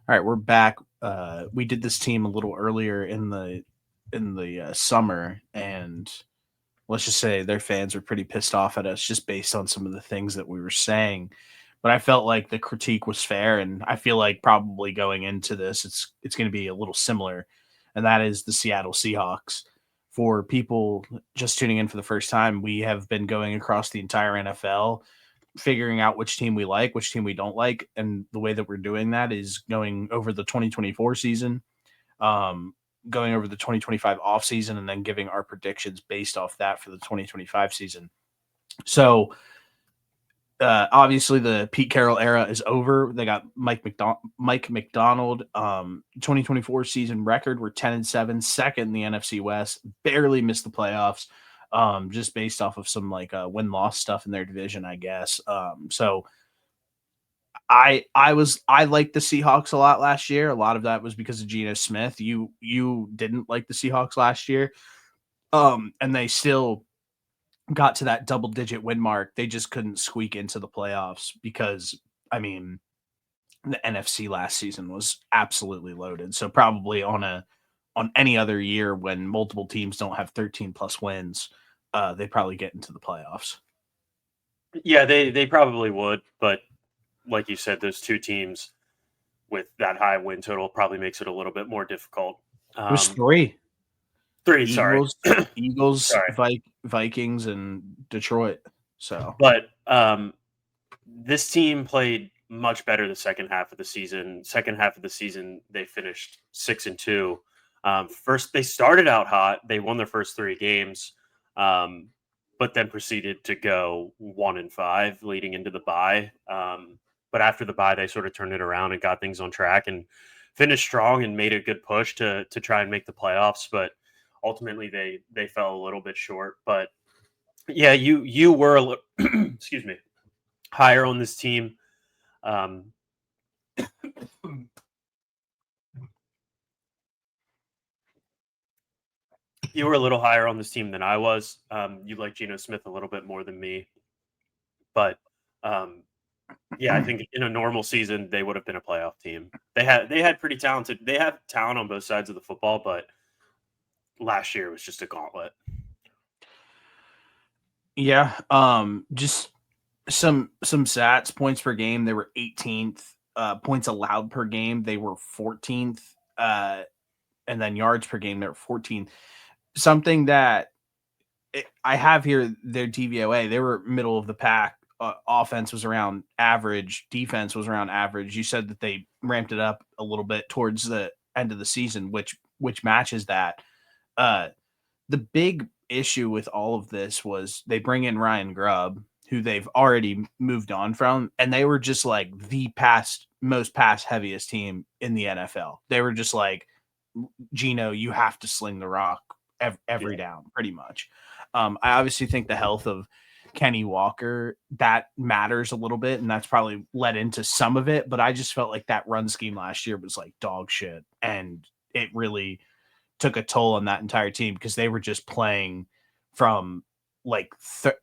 All right, we're back. We did this team a little earlier in the summer, and let's just say their fans were pretty pissed off at us just based on some of the things that we were saying. But I felt like the critique was fair, and I feel like probably going into this, it's going to be a little similar, and that is the Seattle Seahawks. For people just tuning in for the first time, we have been going across the entire NFL figuring out which team we like, which team we don't like. And the way that we're doing that is going over the 2024 season, um, going over the 2025 offseason, and then giving our predictions based off that for the 2025 season. So, obviously, the Pete Carroll era is over. They got Mike McDonald. 2024 season record, we're 10-7, second in the NFC West, barely missed the playoffs, just based off of some like win loss stuff in their division, I guess. So I liked the Seahawks a lot last year. A lot of that was because of Geno Smith. You didn't like the Seahawks last year, and they still got to that double digit win mark. They just couldn't squeak into the playoffs because, I mean, the NFC last season was absolutely loaded. So probably on any other year when multiple teams don't have 13 plus wins, they probably get into the playoffs. Yeah, they probably would, but like you said, those two teams with that high win total probably makes it a little bit more difficult. It was three. Three, sorry. Eagles, Eagles, Sorry. Vikings, and Detroit. So, But this team played much better the second half of the season. Second half of the season, they finished 6-2. First, they started out hot. They won their first three games, but then proceeded to go 1-5 leading into the bye. But after the bye, they sort of turned it around and got things on track and finished strong and made a good push to try and make the playoffs. But ultimately, they fell a little bit short. But yeah, you were a little, excuse me, higher on this team. You were a little higher on this team than I was. You like Geno Smith a little bit more than me, but yeah, I think in a normal season they would have been a playoff team. They had pretty talented. They have talent on both sides of the football, but last year was just a gauntlet. yeah, just some stats, points per game, they were 18th. Points allowed per game, they were 14th. And then yards per game, they were 14th. Something that I have here, their DVOA, they were middle of the pack. Offense was around average, defense was around average. You said that they ramped it up a little bit towards the end of the season, which matches that. Uh, the big issue with all of this was they bring in Ryan Grubb, who they've already moved on from, and they were just like the most pass heaviest team in the NFL. They were just like, Geno, you have to sling the rock every down, pretty much. I obviously think the health of Kenny Walker that matters a little bit, and that's probably led into some of it. But I just felt like that run scheme last year was like dog shit, and it really took a toll on that entire team because they were just playing from like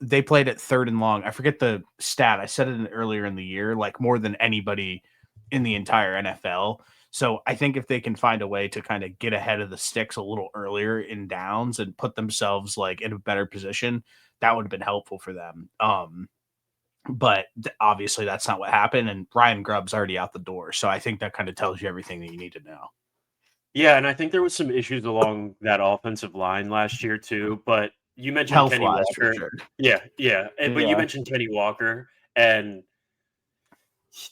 they played at third and long. I forget the stat. I said it earlier in the year, like more than anybody in the entire NFL. So I think if they can find a way to kind of get ahead of the sticks a little earlier in downs and put themselves like in a better position, that would have been helpful for them. But obviously that's not what happened, and Ryan Grubb's already out the door. So I think that kind of tells you everything that you need to know. Yeah, and I think there was some issues along that offensive line last year too. But you mentioned Health Kenny wise, for Walker. sure. Yeah. But you Yeah. mentioned Kenny Walker, and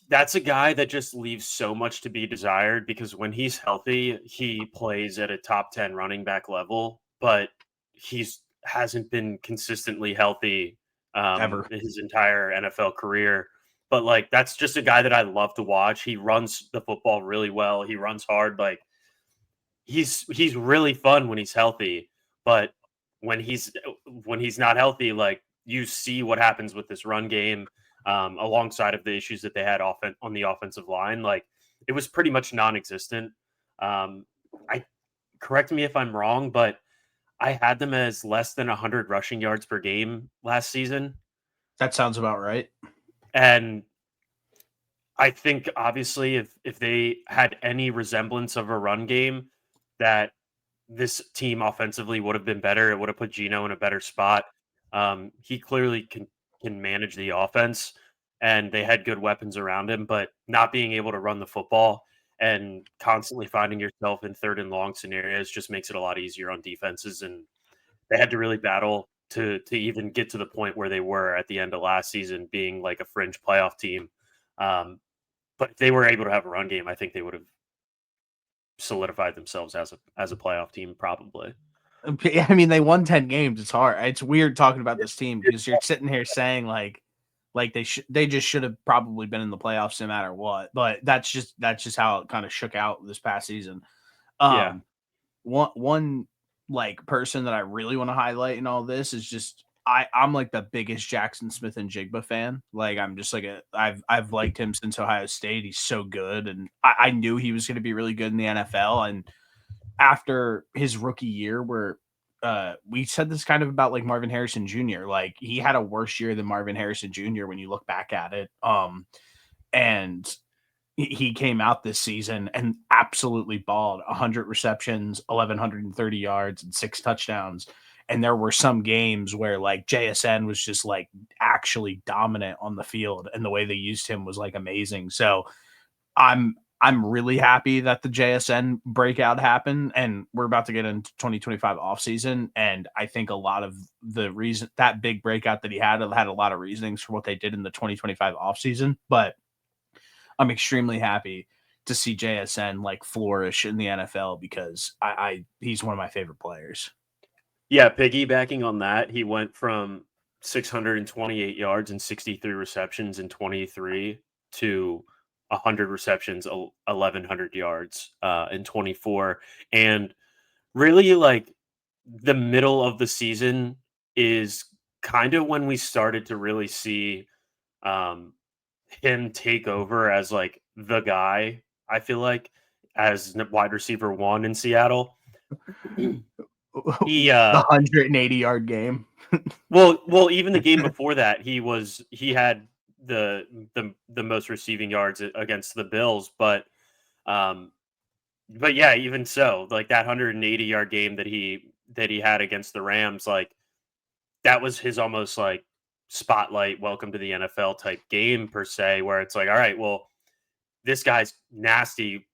that's a guy that just leaves so much to be desired because when he's healthy, he plays at a top 10 running back level, but he's hasn't been consistently healthy Ever. his entire NFL career. But like that's just a guy that I love to watch. He runs the football really well. He runs hard. Like he's really fun when he's healthy, but when he's not healthy, like you see what happens with this run game, alongside of the issues that they had on the offensive line. Like it was pretty much non-existent. I correct me if I'm wrong, but I had them as less than 100 rushing yards per game last season, That sounds about right. and I think obviously if they had any resemblance of a run game, that this team offensively would have been better. It would have put Geno in a better spot. He clearly can manage the offense, and they had good weapons around him. But not being able to run the football and constantly finding yourself in third and long scenarios just makes it a lot easier on defenses. And they had to really battle to even get to the point where they were at the end of last season, being like a fringe playoff team. But if they were able to have a run game, I think they would have solidified themselves as a playoff team, probably. I mean, they won 10 games. It's hard. It's weird talking about this team because you're sitting here saying like they just should have probably been in the playoffs no matter what. But that's just how it kind of shook out this past season. Yeah. One like person that I really want to highlight in all this is just I'm like the biggest Jackson Smith and Jigba fan. Like I'm just like I've liked him since Ohio State. He's so good, and I knew he was going to be really good in the NFL. And after his rookie year, where we said this kind of about like Marvin Harrison Jr. Like he had a worse year than Marvin Harrison Jr. when you look back at it. And he came out this season and absolutely balled 100 receptions, 1,130 yards, and 6 touchdowns. And there were some games where like JSN was just like actually dominant on the field, and the way they used him was like amazing. So I'm really happy that the JSN breakout happened, and we're about to get into 2025 offseason. And I think a lot of the reason that big breakout that he had a lot of reasonings for what they did in the 2025 offseason. But I'm extremely happy to see JSN like flourish in the NFL because he's one of my favorite players. Yeah, piggybacking on that, he went from 628 yards and 63 receptions in 23 to 100 receptions, 1,100 yards in 24. And really, like, the middle of the season is kind of when we started to really see um, him take over as like the guy, I feel like, as wide receiver one in Seattle. He The 180-yard game. well, even the game before that, he had the most receiving yards against the Bills, um but yeah, even so, like that 180-yard game that he had against the Rams, like that was his almost like spotlight welcome to the NFL type game per se, where it's like, all right, well, this guy's nasty.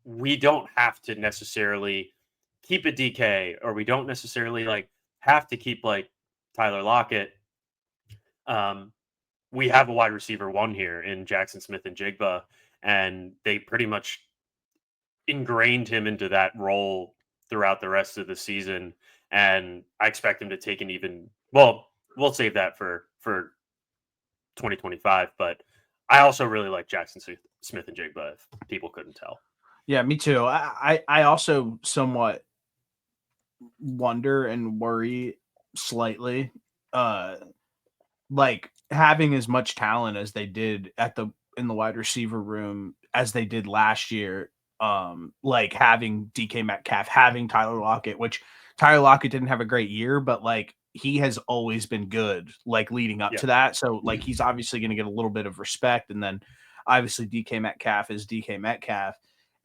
We don't have to necessarily keep a DK, or we don't necessarily like have to keep like Tyler Lockett. Um, we have a wide receiver one here in Jackson Smith and Jigba, and they pretty much ingrained him into that role throughout the rest of the season. And I expect him to take an even well. We'll save that for 2025. But I also really like Jackson Smith and Jigba. If people couldn't tell. Yeah, me too. I also somewhat wonder and worry slightly, uh, like having as much talent as they did in the wide receiver room as they did last year. Like having DK Metcalf, having Tyler Lockett, which Tyler Lockett didn't have a great year, but like he has always been good, like leading up Yeah. to that. So like he's obviously going to get a little bit of respect, and then obviously DK Metcalf is DK Metcalf.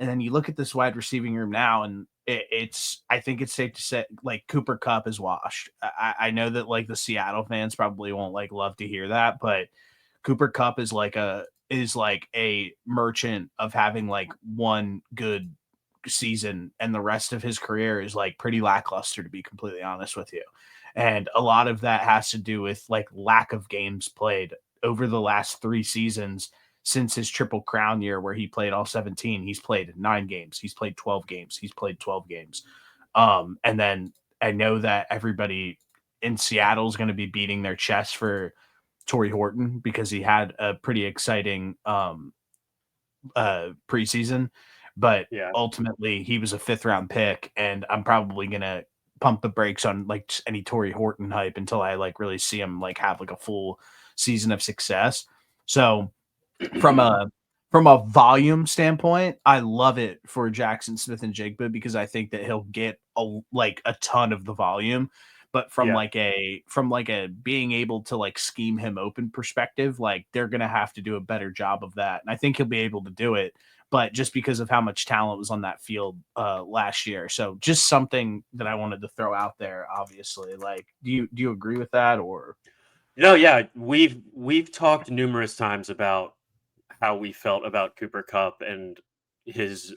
And then you look at this wide receiving room now, and I think it's safe to say like Cooper Kupp is washed. I know that like the Seattle fans probably won't like love to hear that, but Cooper Kupp is like a merchant of having like one good season, and the rest of his career is like pretty lackluster, to be completely honest with you. And a lot of that has to do with like lack of games played over the last 3 seasons since his Triple Crown year, where he played all 17. He's played 9 games. He's played 12 games. He's played 12 games. And then I know that everybody in Seattle is going to be beating their chest for Torrey Horton because he had a pretty exciting preseason, but Yeah. ultimately he was a 5th-round pick, and I'm probably gonna pump the brakes on like any Torrey Horton hype until I like really see him like have like a full season of success. So from a volume standpoint, I love it for Jackson Smith and Jigba because I think that he'll get a ton of the volume. but from like a being able to like scheme him open perspective, like they're gonna have to do a better job of that. And I think he'll be able to do it, but just because of how much talent was on that field last year. So just something that I wanted to throw out there, obviously. Like, do you agree with that or No, yeah, we've talked numerous times about how we felt about Cooper Cup and his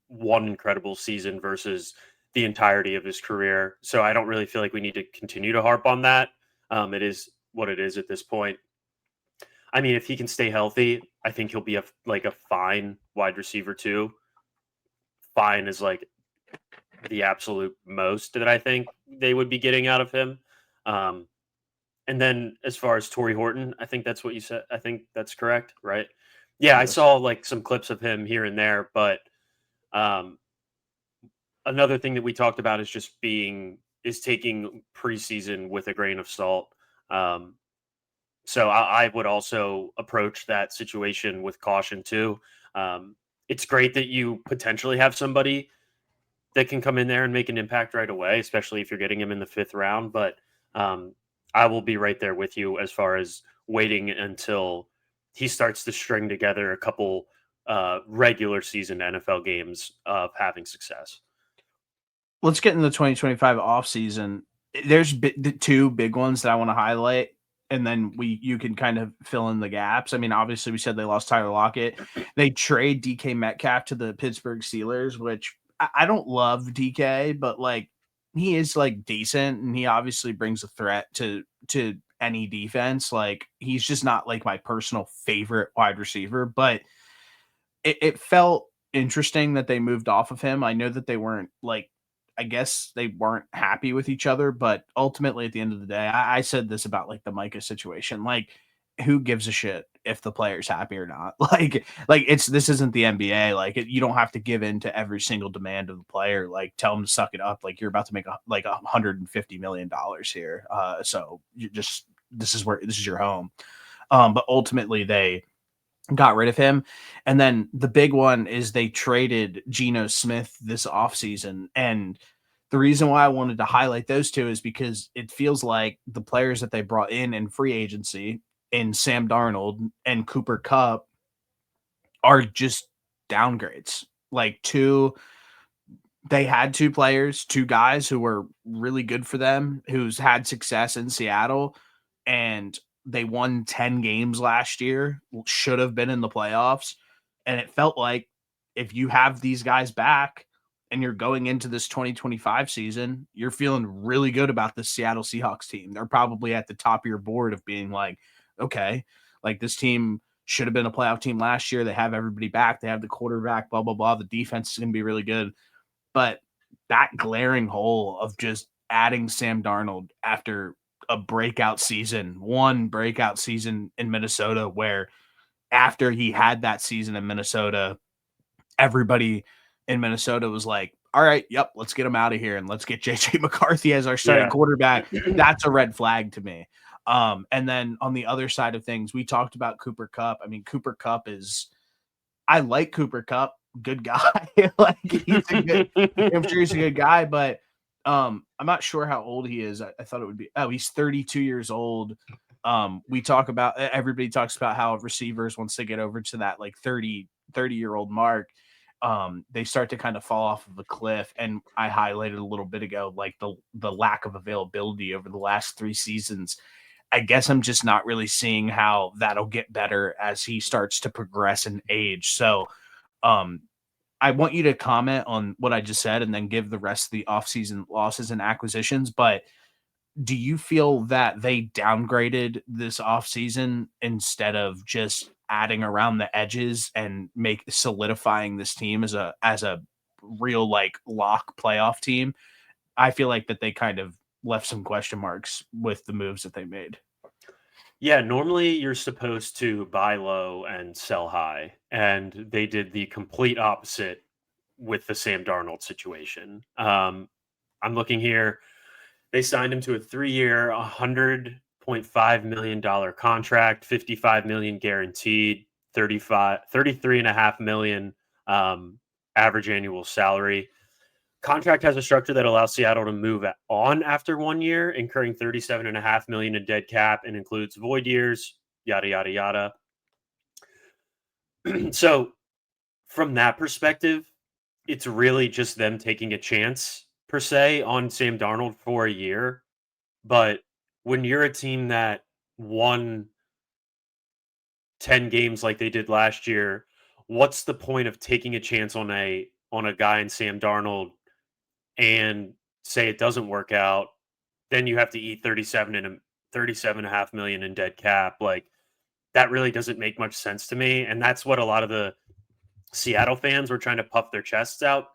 one incredible season versus the entirety of his career. So I don't really feel like we need to continue to harp on that. It is what it is at this point. I mean, if he can stay healthy, I think he'll be a fine wide receiver too. Fine is like the absolute most that I think they would be getting out of him. Um, and then as far as Torrey Horton, I think that's what you said. I think that's correct, right? Yeah, I yes? saw like some clips of him here and there, but um, another thing that we talked about is taking preseason with a grain of salt. Um, so I would also approach that situation with caution too. It's great that you potentially have somebody that can come in there and make an impact right away, especially if you're getting him in the fifth round. But um, I will be right there with you as far as waiting until he starts to string together a couple regular season NFL games of having success. Let's get in the 2025 offseason. There's the two big ones that I want to highlight, and then you can kind of fill in the gaps. I mean, obviously, we said they lost Tyler Lockett. They trade DK Metcalf to the Pittsburgh Steelers, which I don't love DK, but like he is like decent, and he obviously brings a threat to any defense. Like he's just not like my personal favorite wide receiver, but it felt interesting that they moved off of him. I know that they weren't like, I guess they weren't happy with each other, but ultimately at the end of the day, I said this about like the Micah situation. Like, who gives a shit if the player's happy or not? Like this isn't the NBA. Like, you don't have to give in to every single demand of the player. Like, tell them to suck it up. Like, you're about to make like $150 million here. So you just this is your home. But ultimately they got rid of him. And then the big one is they traded Geno Smith this offseason. And the reason why I wanted to highlight those two is because it feels like the players that they brought in free agency in Sam Darnold and Cooper Cup are just downgrades. Like they had two players, two guys who were really good for them, who's had success in Seattle, and they won 10 games last year, should have been in the playoffs. And it felt like if you have these guys back and you're going into this 2025 season, you're feeling really good about the Seattle Seahawks team. They're probably at the top of your board of being like, okay, like this team should have been a playoff team last year. They have everybody back. They have the quarterback, blah, blah, blah. The defense is going to be really good. But that glaring hole of just adding Sam Darnold after one breakout season in Minnesota, where after he had that season in Minnesota, everybody in Minnesota was like, all right, yep, let's get him out of here and let's get JJ McCarthy as our starting Yeah. quarterback. That's a red flag to me. And then on the other side of things, we talked about Cooper Cup. I mean, I like Cooper Cup, good guy. Like I'm sure he's a good guy, but I'm not sure how old he is. I thought it would be he's 32 years old. We talk about everybody talks about how receivers once they get over to that like 30-year-old mark, they start to kind of fall off of a cliff. And I highlighted a little bit ago like the lack of availability over the last 3 seasons. I guess I'm just not really seeing how that'll get better as he starts to progress in age. So, um, I want you to comment on what I just said and then give the rest of the offseason losses and acquisitions. But do you feel that they downgraded this offseason instead of just adding around the edges and solidifying this team as a real like lock playoff team? I feel like that they kind of left some question marks with the moves that they made. Yeah, normally you're supposed to buy low and sell high, and they did the complete opposite with the Sam Darnold situation. I'm looking here. They signed him to a 3-year, $100.5 million contract, 55 million guaranteed, 33.5 million average annual salary. contract has a structure that allows Seattle to move on after 1 year, incurring $37.5 million in dead cap and includes void years, yada, yada, yada. So from that perspective, it's really just them taking a chance per se on Sam Darnold for a year. But when you're a team that won 10 games like they did last year, what's the point of taking a chance on a guy in Sam Darnold and say it doesn't work out? Then you have to eat 37.5 million in dead cap. Like, that really doesn't make much sense to me. And that's what a lot of the Seattle fans were trying to puff their chests out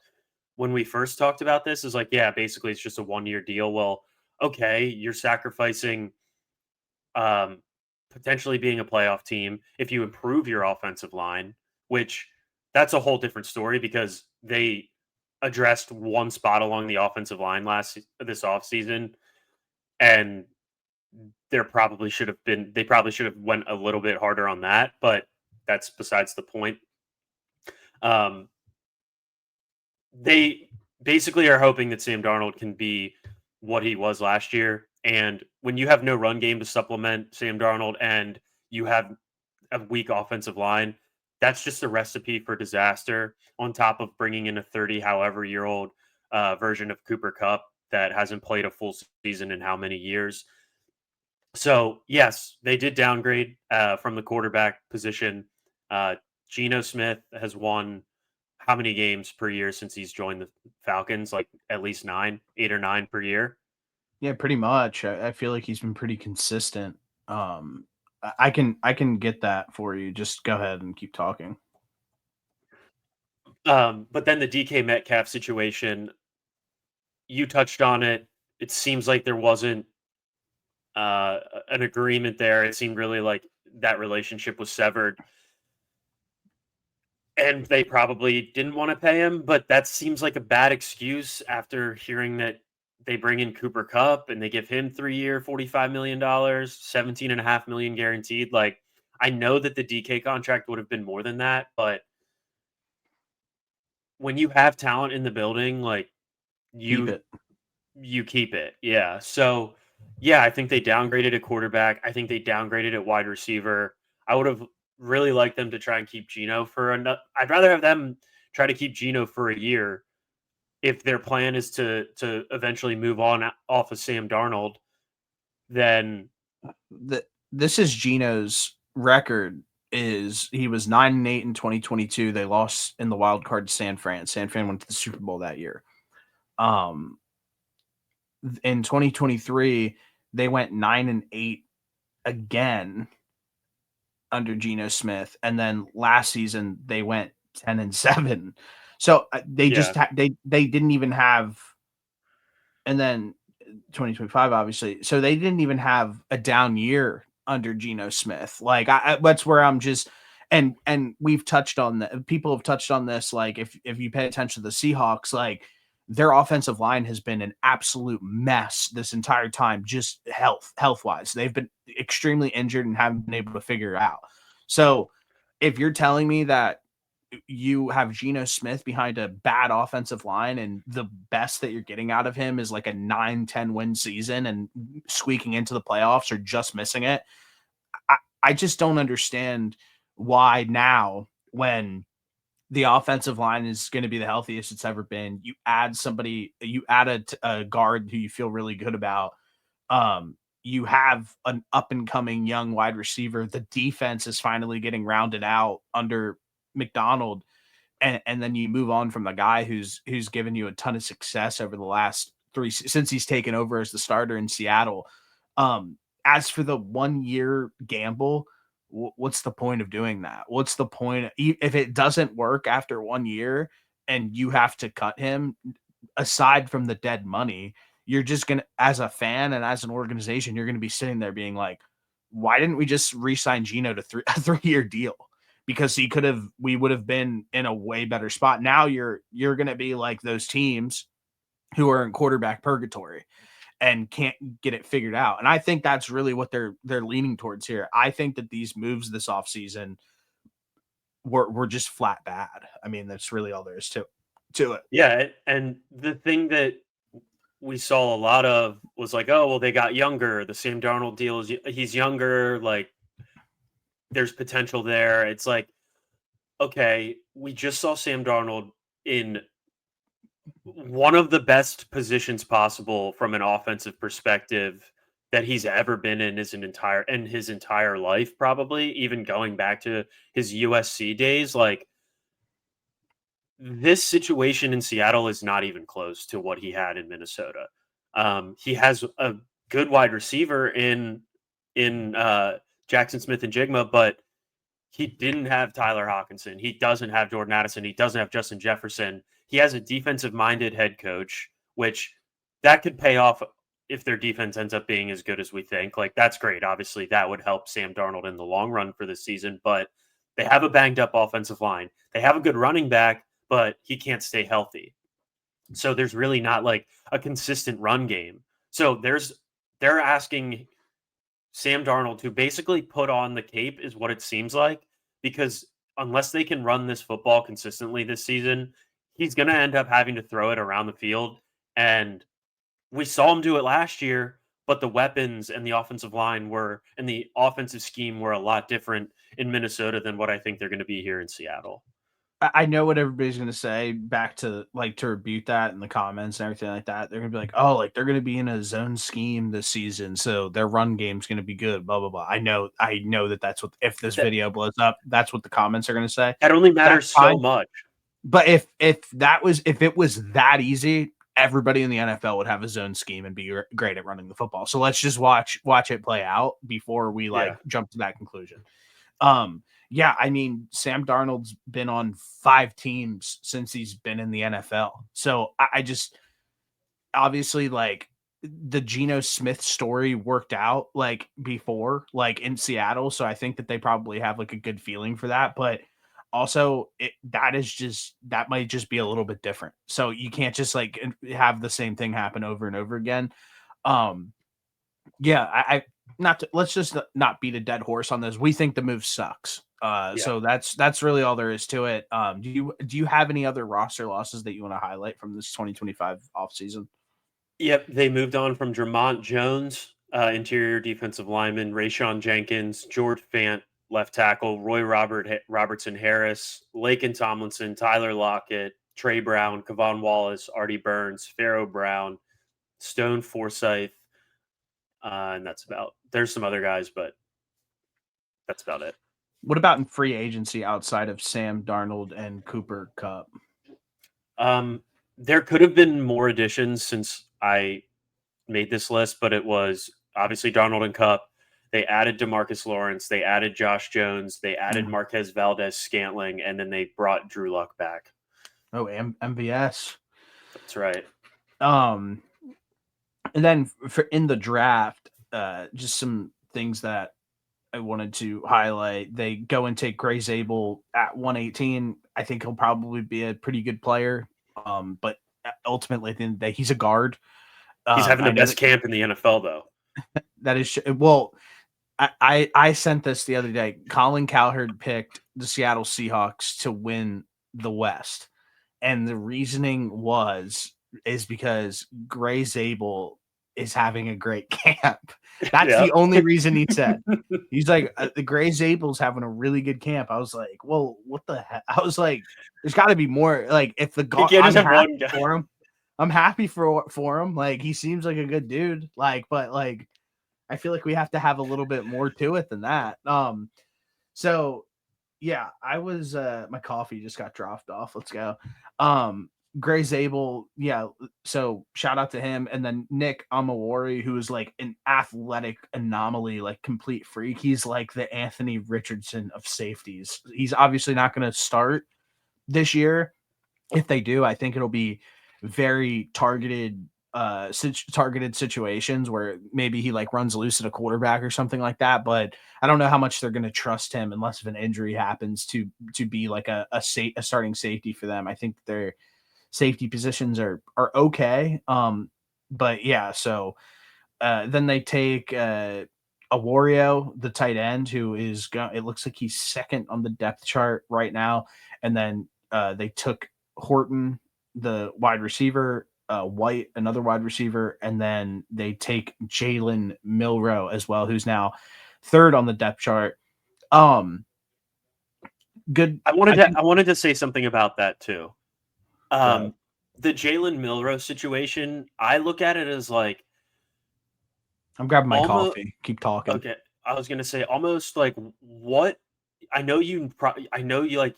when we first talked about this, is like, yeah, basically it's just a 1 year deal. Well, okay, you're sacrificing um, potentially being a playoff team if you improve your offensive line, which that's a whole different story because they addressed one spot along the offensive line this offseason, and they probably should have went a little bit harder on that, but that's besides the point. Um, they basically are hoping that Sam Darnold can be what he was last year. And when you have no run game to supplement Sam Darnold and you have a weak offensive line, that's just a recipe for disaster, on top of bringing in a 30 however year old version of Cooper Kupp that hasn't played a full season in how many years. So, yes, they did downgrade from the quarterback position. Geno Smith has won how many games per year since he's joined the Falcons? Like at least 8 or 9 per year. Yeah, pretty much. I feel like he's been pretty consistent. I can get that for you. Just go ahead and keep talking. But then the DK Metcalf situation, you touched on it. It seems like there wasn't an agreement there. It seemed really like that relationship was severed. And they probably didn't want to pay him, but that seems like a bad excuse after hearing that they bring in Cooper Kupp and they give him 3 year, $45 million, 17.5 million guaranteed. Like, I know that the DK contract would have been more than that, but when you have talent in the building, like, Keep you it. you keep it. Yeah. So yeah, I think they downgraded a quarterback. I think they downgraded a wide receiver. I would have really liked them to try and keep Geno for another. I'd rather have them try to keep Geno for a year if their plan is to eventually move on off of Sam Darnold. Then This is Geno's record. Is he was 9-8 in 2022. They lost in the wild card to San Fran. San Fran went to the Super Bowl that year. Um, in 2023, they went 9-8 again under Geno Smith, and then last season they went 10-7. So they yeah, just they didn't even have, and then 2025 obviously. So they didn't even have a down year under Geno Smith. Like that's where I'm just, and we've touched on that. People have touched on this. Like if you pay attention to the Seahawks, like their offensive line has been an absolute mess this entire time, just health wise. They've been extremely injured and haven't been able to figure it out. So if you're telling me that you have Geno Smith behind a bad offensive line and the best that you're getting out of him is like a 9-10 win season and squeaking into the playoffs or just missing it, I just don't understand why now, when the offensive line is going to be the healthiest it's ever been, you add a guard who you feel really good about. You have an up and coming young wide receiver. The defense is finally getting rounded out under McDonald, and then you move on from the guy who's given you a ton of success over the last three since he's taken over as the starter in Seattle. As for the 1 year gamble, what's the point of doing that? What's the point if it doesn't work after 1 year and you have to cut him? Aside from the dead money, you're just gonna, as a fan and as an organization, you're gonna be sitting there being like, why didn't we just re-sign Geno to a 3 year deal? Because we would have been in a way better spot. Now you're gonna be like those teams who are in quarterback purgatory and can't get it figured out. And I think that's really what they're leaning towards here. I think that these moves this offseason were just flat bad. I mean, that's really all there is to it. to it. Yeah, and the thing that we saw a lot of was like, oh well, they got younger. The Sam Darnold deal is he's younger. Like there's potential there. It's like okay, we just saw Sam Darnold in one of the best positions possible from an offensive perspective that he's ever been in his entire life, probably even going back to his USC days. Like this situation in Seattle is not even close to what he had in Minnesota. He has a good wide receiver in Jackson Smith and Jigma, but he didn't have Tyler Hawkinson. He doesn't have Jordan Addison. He doesn't have Justin Jefferson. He has a defensive minded head coach, which that could pay off if their defense ends up being as good as we think. Like, that's great. Obviously, that would help Sam Darnold in the long run for this season, but they have a banged up offensive line. They have a good running back, but he can't stay healthy. So there's really not like a consistent run game. So they're asking Sam Darnold to basically put on the cape is what it seems like because unless they can run this football consistently this season, he's going to end up having to throw it around the field. And we saw him do it last year, but the weapons and the offensive line and the offensive scheme were a lot different in Minnesota than what I think they're going to be here in Seattle. I know what everybody's going to say back to like to rebuke that in the comments and everything like that. They're going to be like, oh, like they're going to be in a zone scheme this season. So their run game's going to be good, blah, blah, blah. I know that that's what, if this That, video blows up, that's what the comments are going to say. that only That's matters so fine. much. But if it was that easy, everybody in the NFL would have a zone scheme and be great at running the football. So let's just watch it play out before we jump to that conclusion. Yeah, I mean, Sam Darnold's been on 5 teams since he's been in the NFL. So I just obviously like the Geno Smith story worked out like before, like in Seattle. So I think that they probably have like a good feeling for that. But also that might just be a little bit different. So you can't just like have the same thing happen over and over again. Um, yeah, I not to, let's just not beat a dead horse on this. We think the move sucks. Yeah. So that's really all there is to it. Do you have any other roster losses that you want to highlight from this 2025 offseason? Yep, they moved on from Dramont Jones, interior defensive lineman, Rayshon Jenkins, George Fant, left tackle, Robertson Harris, Laken Tomlinson, Tyler Lockett, Trey Brown, Kevon Wallace, Artie Burns, Pharaoh Brown, Stone Forsyth, and that's about. There's some other guys, but that's about it. What about in free agency outside of Sam Darnold and Cooper Kupp? There could have been more additions since I made this list, but it was obviously Darnold and Kupp. They added DeMarcus Lawrence. They added Josh Jones. They added Marquez Valdez-Scantling, and then they brought Drew Luck back. Oh, MVS. That's right. And then for in the draft, just some things that I wanted to highlight. They go and take Gray Zabel at 118. I think he'll probably be a pretty good player. But ultimately, at the end of the day, he's a guard. He's having the best camp in the NFL, though. That is well. I sent this the other day. Colin Cowherd picked the Seattle Seahawks to win the West, and the reasoning is because Gray Zabel is having a great camp. That's the only reason he said. He's like, the Gray Zabel's having a really good camp. I was like, well, what the heck? I was like, there's got to be more. Like, if the I'm happy for him. I'm happy for him. Like, he seems like a good dude. Like, but like, I feel like we have to have a little bit more to it than that. So yeah, I was my coffee just got dropped off. Let's go. Gray Zabel, yeah. So shout out to him. And then Nick Amawari, who is like an athletic anomaly, like complete freak. He's like the Anthony Richardson of safeties. He's obviously not going to start this year. If they do, I think it'll be very targeted situations where maybe he like runs loose at a quarterback or something like that. But I don't know how much they're going to trust him unless if an injury happens to be like a starting safety for them. I think their safety positions are okay. But yeah, so then they take Awario, the tight end, who is it looks like he's second on the depth chart right now. And then they took Horton the wide receiver, White, another wide receiver, and then they take Jalen Milroe as well, who's now third on the depth chart. Good. I wanted to say something about that too. Go. The Jalen Milroe situation, I look at it as like I'm grabbing my almost coffee. Keep talking. okay. I was gonna say almost like what I know you. I know you like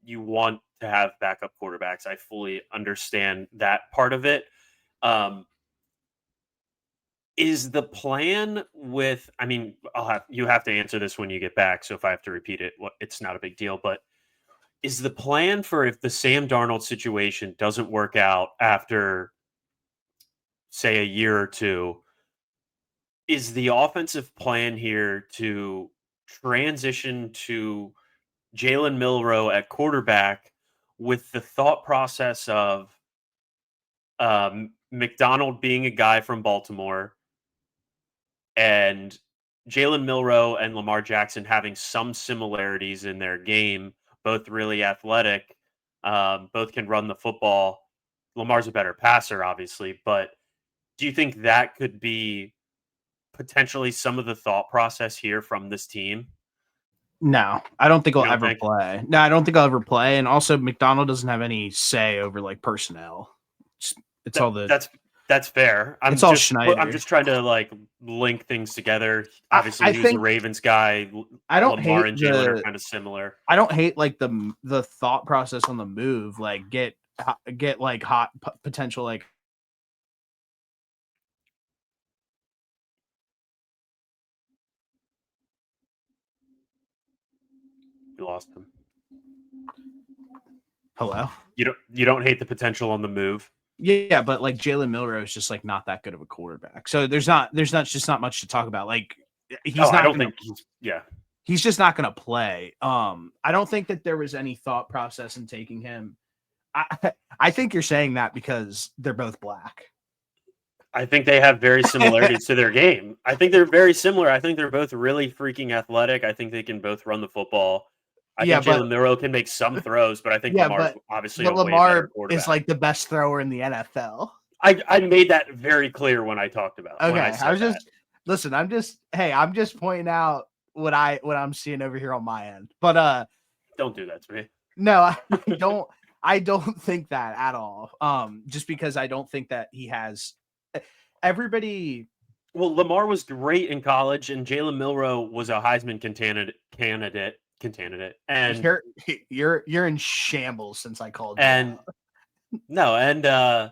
you want to have backup quarterbacks. I fully understand that part of it. Um, is the plan with? I mean, you have to answer this when you get back. So if I have to repeat it, it's not a big deal. But is the plan for if the Sam Darnold situation doesn't work out after, say, a year or two? Is the offensive plan here to transition to Jalen Milroe at quarterback with the thought process of McDonald being a guy from Baltimore and Jalen Milroe and Lamar Jackson having some similarities in their game, both really athletic, both can run the football. Lamar's a better passer, obviously, but do you think that could be potentially some of the thought process here from this team? No, I don't think You I'll don't ever think? play. No, I don't think I'll ever play. And also, McDonald doesn't have any say over like personnel. It's That all the. that's fair. It's all I'm Schneider. just trying to like link things together. I, Obviously, I he was a think Ravens guy. I don't Lamar hate and Jalen are the. kind of similar. I don't hate like the thought process on the move. Like get like hot potential like. You lost him. Hello. You don't hate the potential on the move. Yeah, but like Jalen Milroe is just like not that good of a quarterback. So there's not just not much to talk about. Like Oh, he's I not don't gonna think he's. Yeah, he's just not gonna play. I don't think that there was any thought process in taking him. I think you're saying that because they're both black. I think they have very similarities to their game. I think they're very similar. I think they're both really freaking athletic. I think they can both run the football. I Yeah, think but Jalen Milroe can make some throws, but I think yeah, Lamar's but obviously but a way better Lamar is quarterback. like the best thrower in the NFL. I made that very clear when Okay, I I said was that. just listen. I'm just pointing out what I'm seeing over here on my end. But Don't do that to me. no, I don't think that at all. Just because I don't think that he has everybody. Well, Lamar was great in college, and Jalen Milroe was a Heisman candidate, You're you're in shambles since I called you and out. no, and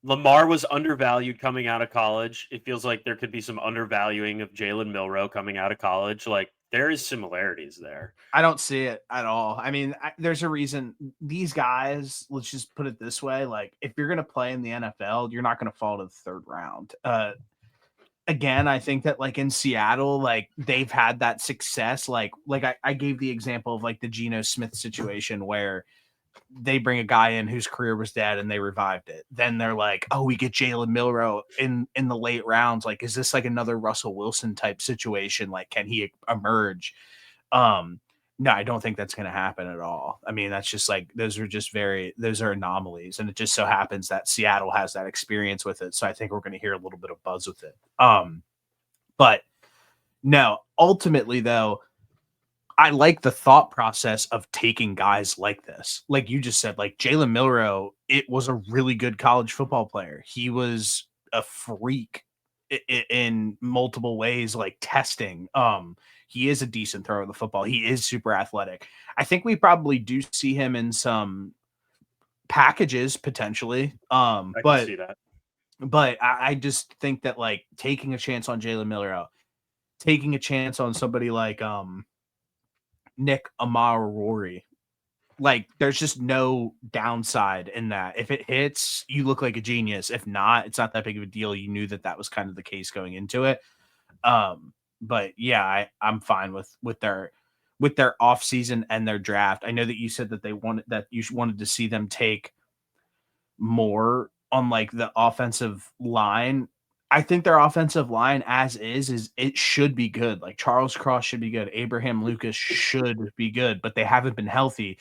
Lamar was undervalued coming out of college. It feels like there could be some undervaluing of Jalen Milroe coming out of college. Like there is similarities there. I don't see it at all. I mean, there's a reason these guys, let's just put it this way, like if you're going to play in the NFL, you're not going to fall to the third round. Again, I think that like in Seattle, like they've had that success. Like I gave the example of like the Geno Smith situation where they bring a guy in whose career was dead and they revived it. Then they're like, oh, we get Jalen Milroe in the late rounds. Like, is this like another Russell Wilson type situation? Like, can he emerge? Um, no, I don't think that's going to happen at all. I mean, that's just like those are anomalies, and it just so happens that Seattle has that experience with it. So I think we're going to hear a little bit of buzz with it. But no, ultimately though, I like the thought process of taking guys like this. Like you just said, like Jalen Milroe, it was a really good college football player. He was a freak in multiple ways, like testing. He is a decent thrower of the football. He is super athletic. I think we probably do see him in some packages potentially. I can see that. But I just think that like taking a chance on Jalen Milroe, taking a chance on somebody like Nick Amarori. Like, there's just no downside in that. If it hits, you look like a genius. If not, it's not that big of a deal. You knew that that was kind of the case going into it. But yeah, I'm fine with their off season and their draft. I know that you said that you wanted to see them take more on like the offensive line. I think their offensive line as is it should be good. Like Charles Cross should be good. Abraham Lucas should be good, but they haven't been healthy.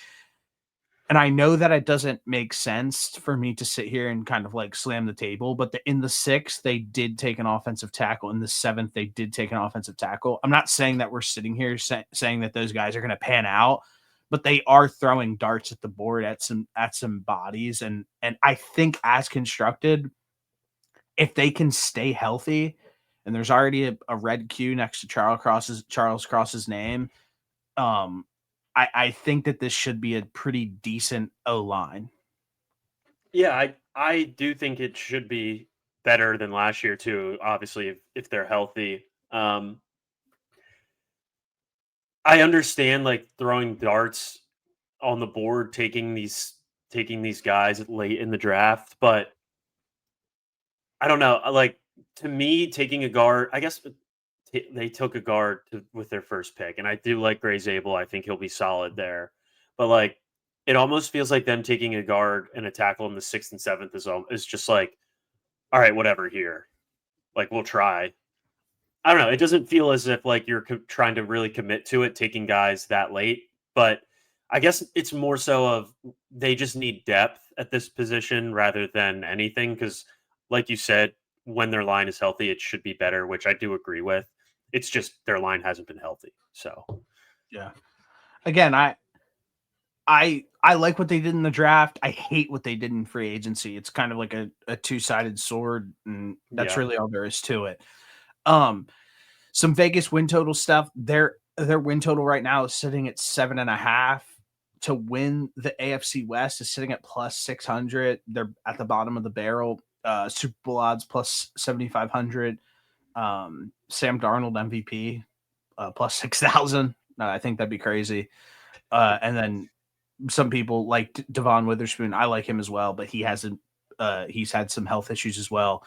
And I know that it doesn't make sense for me to sit here and kind of like slam the table, but in the sixth, they did take an offensive tackle. In the seventh, they did take an offensive tackle. I'm not saying that we're sitting here saying that those guys are going to pan out, but they are throwing darts at the board at some bodies. And I think as constructed, if they can stay healthy, and there's already a red Q next to Charles Cross's name, I think that this should be a pretty decent O-line. Yeah, I do think it should be better than last year too. Obviously, if they're healthy, I understand like throwing darts on the board, taking these guys late in the draft, but I don't know. Like to me, taking a guard, I guess they took a guard with their first pick, and I do like Gray Zabel. I think he'll be solid there, but like it almost feels like them taking a guard and a tackle in the sixth and seventh is just like, all right, whatever here. Like we'll try. I don't know. It doesn't feel as if like you're trying to really commit to it, taking guys that late. But I guess it's more so of they just need depth at this position rather than anything. Because, like you said, when their line is healthy, it should be better, which I do agree with. It's just their line hasn't been healthy. So, yeah. Again, I like what they did in the draft. I hate what they did in free agency. It's kind of like a two-sided sword, and that's yeah. really all there is to it. Some Vegas win total stuff. Their win total right now is sitting at 7.5. To win the AFC West is sitting at plus 600. They're at the bottom of the barrel. Super Bowl odds plus 7,500. Sam Darnold MVP plus 6,000. I think that'd be crazy. And then some people like Devon Witherspoon. I like him as well, but he hasn't. He's had some health issues as well.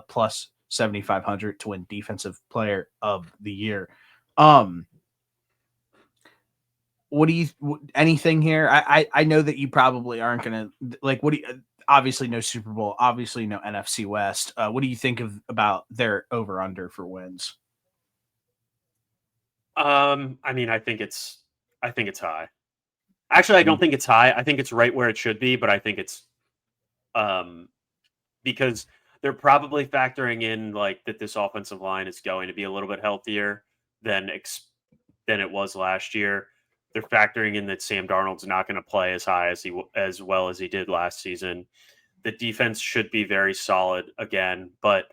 Plus 7,500 to win Defensive Player of the Year. What do you? Anything here? I know that you probably aren't gonna like. What do you? Obviously, no Super Bowl. Obviously, no NFC West. What do you think about their over under for wins? I mean, I think it's high. Actually, I don't think it's high. I think it's right where it should be, but I think it's um because they're probably factoring in like that this offensive line is going to be a little bit healthier than than it was last year. They're factoring in that Sam Darnold's not going to play as high as as well as he did last season. The defense should be very solid again, but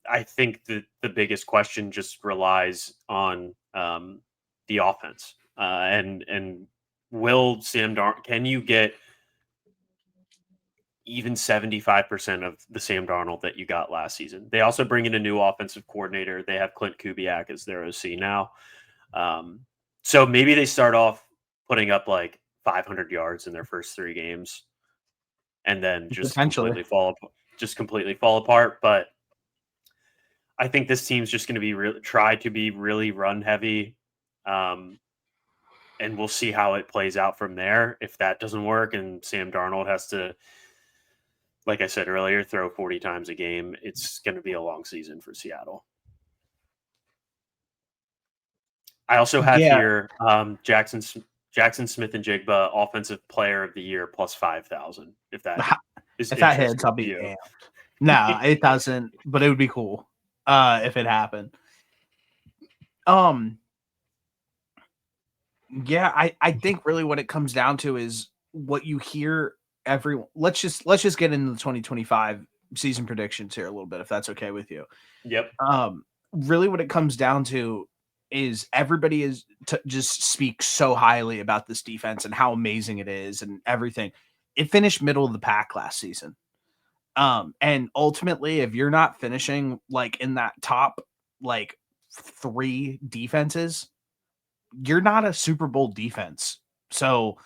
I think that the biggest question just relies on the offense and will Sam Darnold, can you get even 75% of the Sam Darnold that you got last season? They also bring in a new offensive coordinator. They have Clint Kubiak as their OC now. So maybe they start off putting up like 500 yards in their first 3 games and then Potentially. just completely fall apart. But I think this team's just going to try to be really run heavy. And we'll see how it plays out from there. If that doesn't work and Sam Darnold has to, like I said earlier, throw 40 times a game, it's going to be a long season for Seattle. I also have here Jackson Smith and Jigba Offensive Player of the Year plus 5,000. If that is if that hits, interesting I'll to be you. amped. No, it doesn't, but it would be cool if it happened. Yeah, I think really what it comes down to is what you hear everyone. Let's just get into the 2025 season predictions here a little bit, if that's okay with you. Yep. Really what it comes down to is everybody is just speak so highly about this defense and how amazing it is and everything. It finished middle of the pack last season. And ultimately, if you're not finishing like in that top like 3 defenses, you're not a Super Bowl defense. So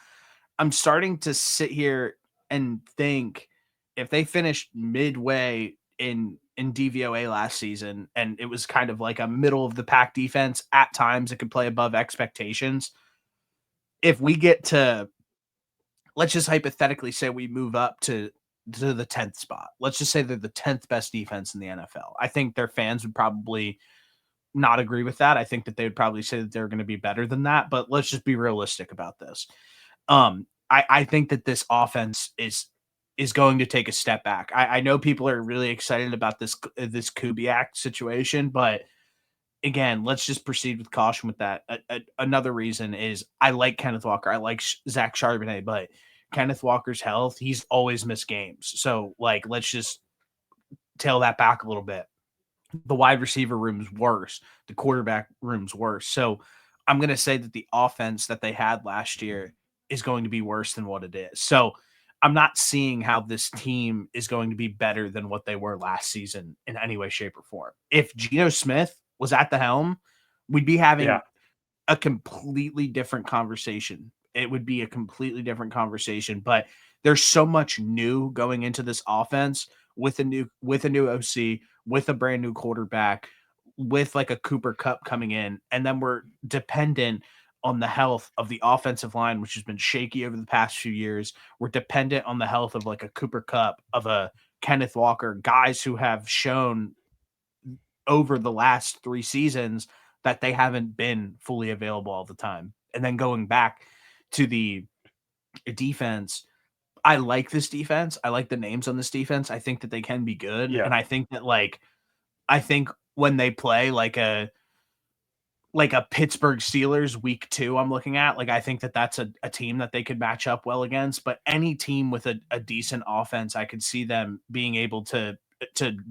I'm starting to sit here and think if they finished midway in DVOA last season and it was kind of like a middle of the pack defense at times, it could play above expectations. If we get to, let's just hypothetically say we move up to the 10th spot. Let's just say they're the 10th best defense in the NFL. I think their fans would probably not agree with that. I think that they would probably say that they're going to be better than that, but let's just be realistic about this. I think that this offense is going to take a step back. I know people are really excited about this Kubiak situation, but again, let's just proceed with caution with that. Another reason is I like Kenneth Walker. I like Zach Charbonnet, but Kenneth Walker's health, he's always missed games. So, like, let's just tail that back a little bit. The wide receiver room's worse. The quarterback room's worse. So, I'm going to say that the offense that they had last year is going to be worse than what it is. So, I'm not seeing how this team is going to be better than what they were last season in any way, shape, or form. If Geno Smith was at the helm, we'd be having a completely different conversation. It would be a completely different conversation, but there's so much new going into this offense with a new OC, with a brand new quarterback, with like a Cooper Cup coming in, and then we're dependent on the health of the offensive line, which has been shaky over the past few years. We're dependent on the health of like a Cooper Cup, of a Kenneth Walker, guys who have shown over the last 3 seasons that they haven't been fully available all the time. And then going back to the defense, I like this defense. I like the names on this defense. I think that they can be good. Yeah. And I think that I think when they play like a Pittsburgh Steelers week 2 I'm looking at, like, I think that that's a team that they could match up well against, but any team with a decent offense, I could see them being able to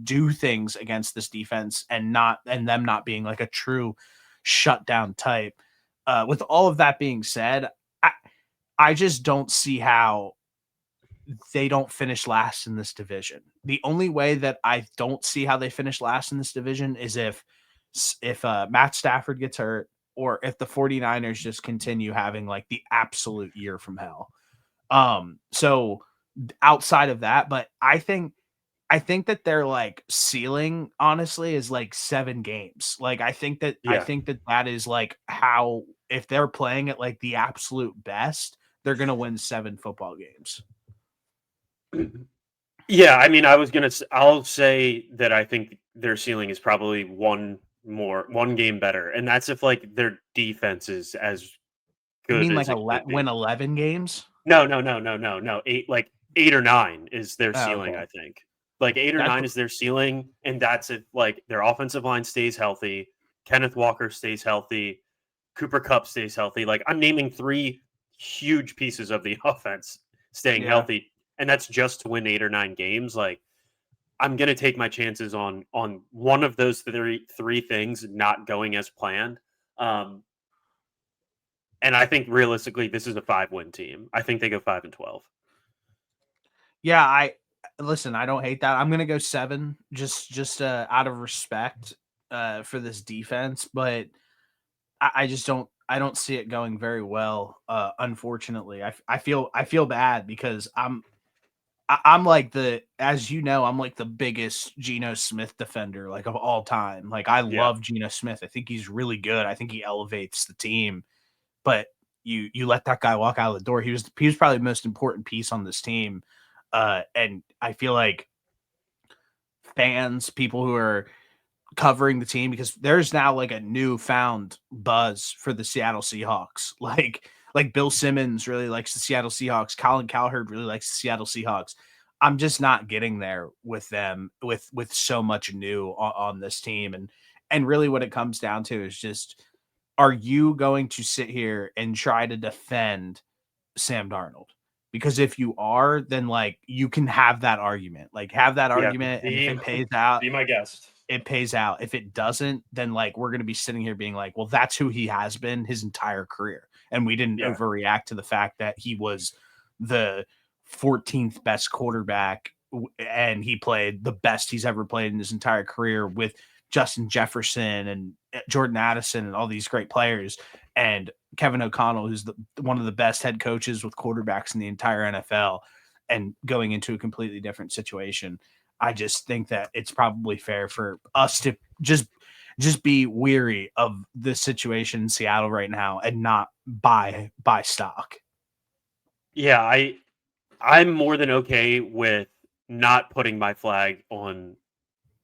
do things against this defense and them not being like a true shutdown type. With all of that being said, I I just don't see how they don't finish last in this division. The only way that I don't see how they finish last in this division is if Matt Stafford gets hurt, or if the 49ers just continue having like the absolute year from hell. So outside of that, but I think that their like ceiling honestly is like 7 games. Like I Yeah. think that that is like how, if they're playing at like the absolute best, they're going to win 7 football games. Yeah, I mean, I'll say that I think their ceiling is probably one game better, and that's if like their defense is as You good mean as like it could win be. 11 games? No, no, no, no, no, no. 8 or 9 is their Oh, ceiling, okay. I think. Like 8 or That's 9 is their ceiling, and that's if like their offensive line stays healthy, Kenneth Walker stays healthy, Cooper Cup stays healthy. Like I'm naming 3 huge pieces of the offense staying yeah. healthy, and that's just to win 8 or 9 games. Like I'm gonna take my chances on one of those three things not going as planned. Um, and I think realistically, this is a 5-win team. I think they go 5-12. Yeah, I listen, I don't hate that. I'm gonna go 7 just out of respect for this defense, but I just I don't see it going very well. Unfortunately, I feel bad because I'm like as you know, I'm like the biggest Geno Smith defender like of all time. Like I Yeah, love Geno Smith. I think he's really good. I think he elevates the team. But you let that guy walk out of the door. He was probably the most important piece on this team. And I feel like fans, people who are covering the team, because there's now like a newfound buzz for the Seattle Seahawks. Like Bill Simmons really likes the Seattle Seahawks. Colin Cowherd really likes the Seattle Seahawks. I'm just not getting there with them with so much new on this team. And really what it comes down to is just, are you going to sit here and try to defend Sam Darnold? Because if you are, then like you can have that argument. Like have that yeah. argument, and if Be it pays out, be my guest. it pays out. If it doesn't, then like we're going to be sitting here being like, well, that's who he has been his entire career. And we didn't Yeah, overreact to the fact that he was the 14th best quarterback and he played the best he's ever played in his entire career with Justin Jefferson and Jordan Addison and all these great players, and Kevin O'Connell, who's one of the best head coaches with quarterbacks in the entire NFL, and going into a completely different situation. I just think that it's probably fair for us to just be weary of the situation in Seattle right now and not buy stock. yeah. I'm more than okay with not putting my flag on,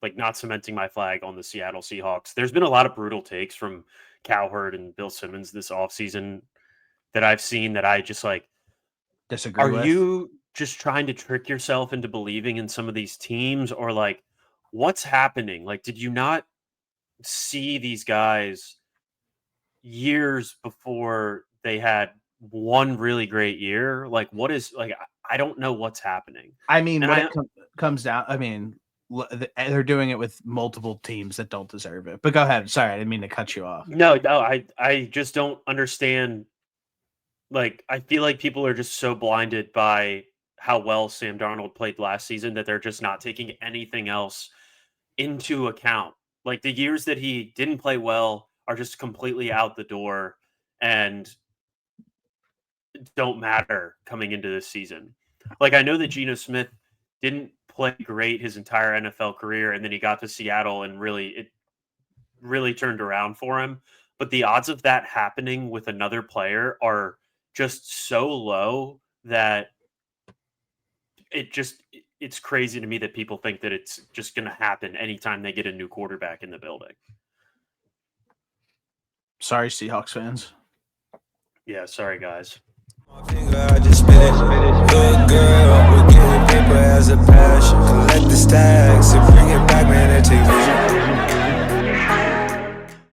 like not cementing my flag on the Seattle Seahawks. There's been a lot of brutal takes from Cowherd and Bill Simmons this offseason that I've seen that I just like. disagree Are with. you just trying to trick yourself into believing in some of these teams, or like what's happening? Like, did you not see these guys years before they had one really great year? Like, what is like? I don't know what's happening. I mean, And what it comes down, I mean, they're doing it with multiple teams that don't deserve it. But go ahead. Sorry, I didn't mean to cut you off. no, I just don't understand. Like, I feel like people are just so blinded by how well Sam Darnold played last season that they're just not taking anything else into account. Like, the years that he didn't play well are just completely out the door and don't matter coming into this season. Like, I know that Geno Smith didn't play great his entire NFL career, and then he got to Seattle and it really turned around for him. But the odds of that happening with another player are just so low that it's crazy to me that people think that it's just going to happen anytime they get a new quarterback in the building. Sorry, Seahawks fans. Yeah, sorry guys. I just spit it. Good girl.